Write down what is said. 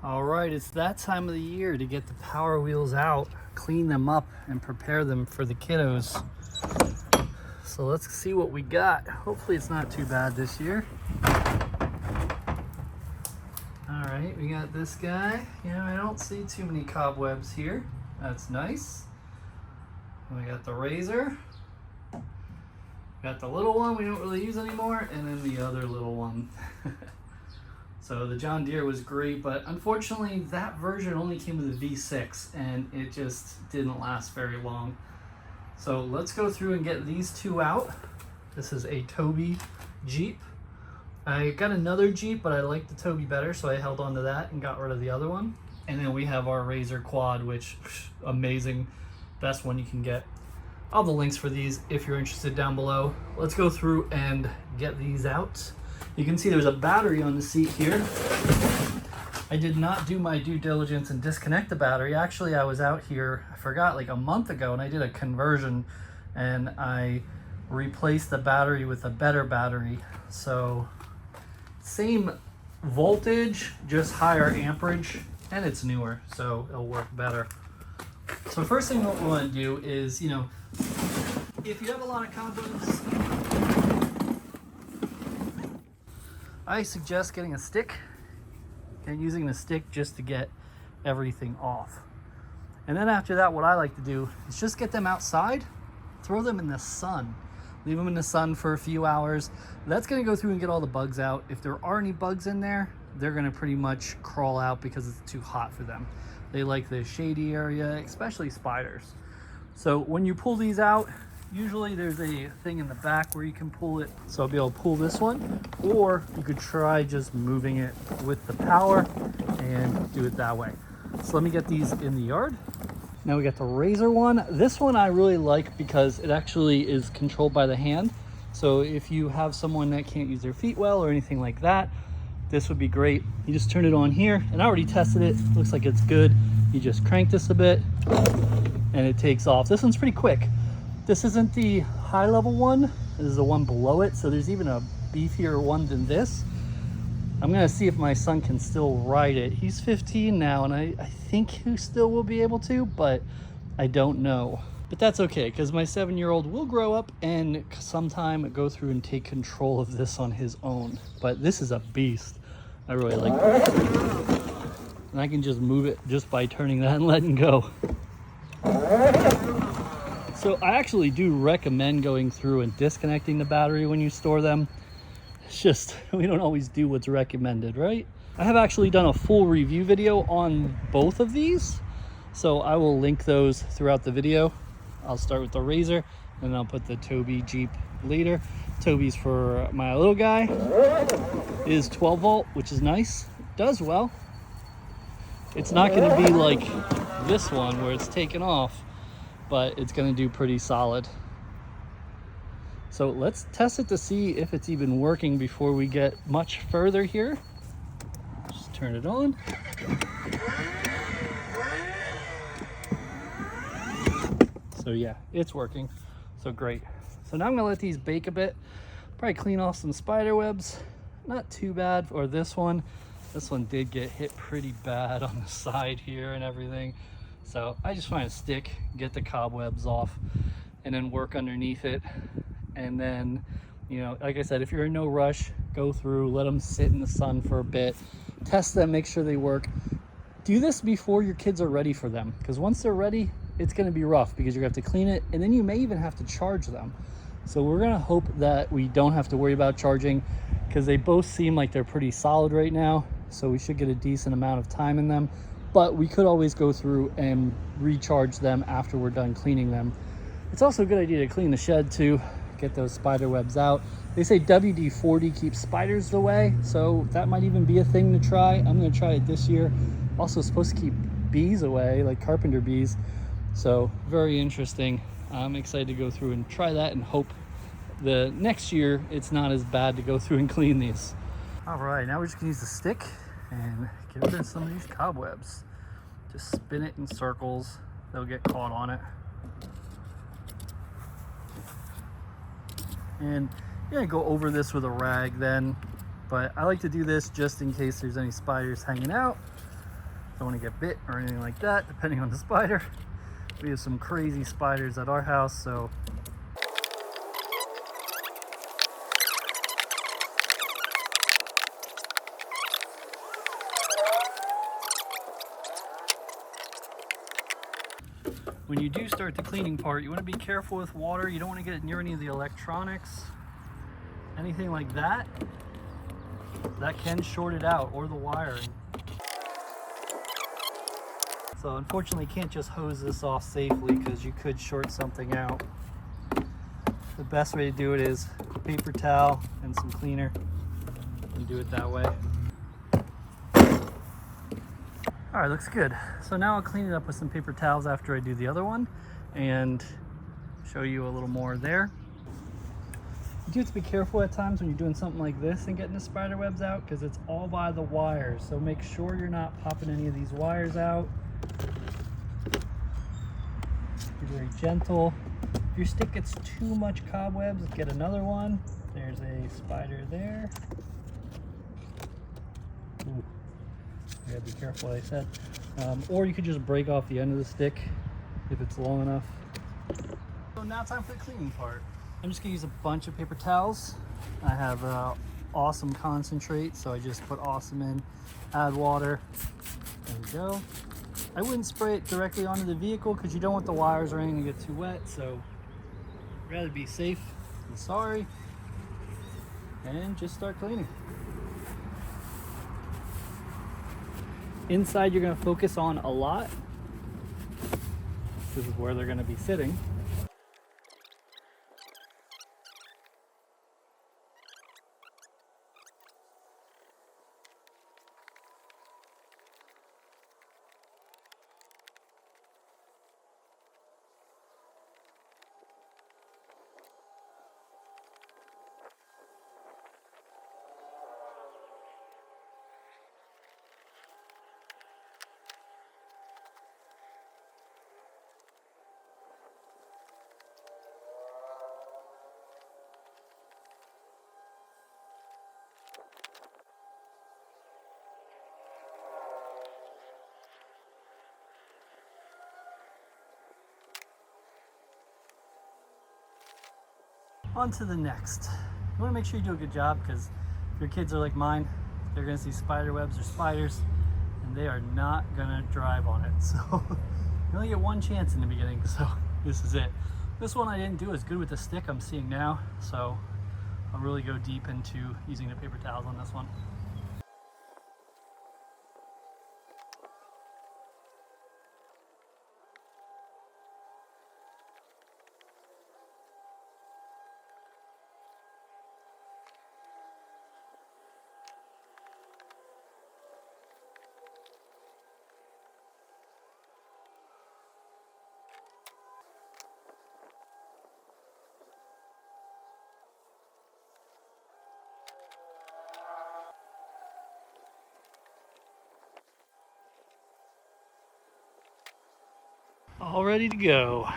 All right, it's that time of the year to get the Power Wheels out, clean them up, and prepare them for the kiddos. So let's see what we got. Hopefully it's not too bad this year. All right, we got this guy. I don't see too many cobwebs here. That's nice. We got the Razor. Got the little one we don't really use anymore, and then the other little one. So the John Deere was great, but unfortunately that version only came with a V6 and it just didn't last very long. So let's go through and get these two out. This is a Toby Jeep. I got another Jeep, but I liked the Toby better, so I held on to that and got rid of the other one. And then we have our Razor Quad, which amazing, best one you can get. All the links for these if you're interested down below. Let's go through and get these out. You can see there's a battery on the seat here. I did not do my due diligence and disconnect the battery. Actually, I was out here, I forgot, like a month ago, and I did a conversion and I replaced the battery with a better battery. So same voltage, just higher amperage, and it's newer, so it'll work better. So first thing what we want to do is, if you have a lot of cobwebs, I suggest getting a stick and using the stick just to get everything off. And then after that, what I like to do is just get them outside, throw them in the sun, leave them in the sun for a few hours. That's gonna go through and get all the bugs out. If there are any bugs in there, they're gonna pretty much crawl out because it's too hot for them. They like the shady area, especially spiders. So when you pull these out, usually there's a thing in the back where you can pull it. So I'll be able to pull this one, or you could try just moving it with the power and do it that way. So let me get these in the yard. Now we got the Razor one. This one I really like because it actually is controlled by the hand. So if you have someone that can't use their feet well or anything like that, this would be great. You just turn it on here, and I already tested it. Looks like it's good. You just crank this a bit and it takes off. This one's pretty quick. This isn't the high level one. This is the one below it. So there's even a beefier one than this. I'm gonna see if my son can still ride it. He's 15 now, and I think he still will be able to, but I don't know. But that's okay, because my 7-year-old will grow up and sometime go through and take control of this on his own. But this is a beast. I really like it. And I can just move it just by turning that and letting go. So I actually do recommend going through and disconnecting the battery when you store them. It's just, we don't always do what's recommended, right? I have actually done a full review video on both of these, so I will link those throughout the video. I'll start with the Razor, and I'll put the Toby Jeep later. Toby's for my little guy. It is 12 volt, which is nice. It does well. It's not gonna be like this one where it's taken off, but it's gonna do pretty solid. So let's test it to see if it's even working before we get much further here. Just turn it on. So yeah, it's working, so great. So now I'm gonna let these bake a bit, probably clean off some spider webs. Not too bad for this one. This one did get hit pretty bad on the side here and everything. So I just find a stick, get the cobwebs off, and then work underneath it. And then, like I said, if you're in no rush, go through, let them sit in the sun for a bit, test them, make sure they work. Do this before your kids are ready for them, because once they're ready, it's gonna be rough because you're gonna have to clean it, and then you may even have to charge them. So we're gonna hope that we don't have to worry about charging, because they both seem like they're pretty solid right now. So we should get a decent amount of time in them. But we could always go through and recharge them after we're done cleaning them. It's also a good idea to clean the shed too, get those spider webs out. They say WD-40 keeps spiders away, so that might even be a thing to try. I'm gonna try it this year. Also supposed to keep bees away, like carpenter bees. So very interesting. I'm excited to go through and try that and hope the next year it's not as bad to go through and clean these. All right, now we're just gonna use the stick and get rid of some of these cobwebs. Just spin it in circles, they'll get caught on it. And you're gonna go over this with a rag then, but I like to do this just in case there's any spiders hanging out. Don't want to get bit or anything like that, depending on the spider. We have some crazy spiders at our house, so when you do start the cleaning part, you want to be careful with water. You don't want to get it near any of the electronics, anything like that. That can short it out, or the wiring. So unfortunately you can't just hose this off safely because you could short something out. The best way to do it is a paper towel and some cleaner, and do it that way. All right, looks good. So now I'll clean it up with some paper towels after I do the other one and show you a little more there. You do have to be careful at times when you're doing something like this and getting the spider webs out, because it's all by the wires. So make sure you're not popping any of these wires out. Be very gentle. If your stick gets too much cobwebs, get another one. There's a spider there. Ooh. You gotta be careful, like I said. Or you could just break off the end of the stick if it's long enough. So now time for the cleaning part. I'm just gonna use a bunch of paper towels. I have Awesome concentrate, so I just put Awesome in, add water, there we go. I wouldn't spray it directly onto the vehicle because you don't want the wires or anything to get too wet, so I'd rather be safe than sorry. And just start cleaning. Inside you're going to focus on a lot. This is where they're going to be sitting. On to the next. You want to make sure you do a good job, because if your kids are like mine, they're going to see spider webs or spiders and they are not going to drive on it. So you only get one chance in the beginning, so this is it. This one I didn't do as good with the stick I'm seeing now, so I'll really go deep into using the paper towels on this one. All ready to go.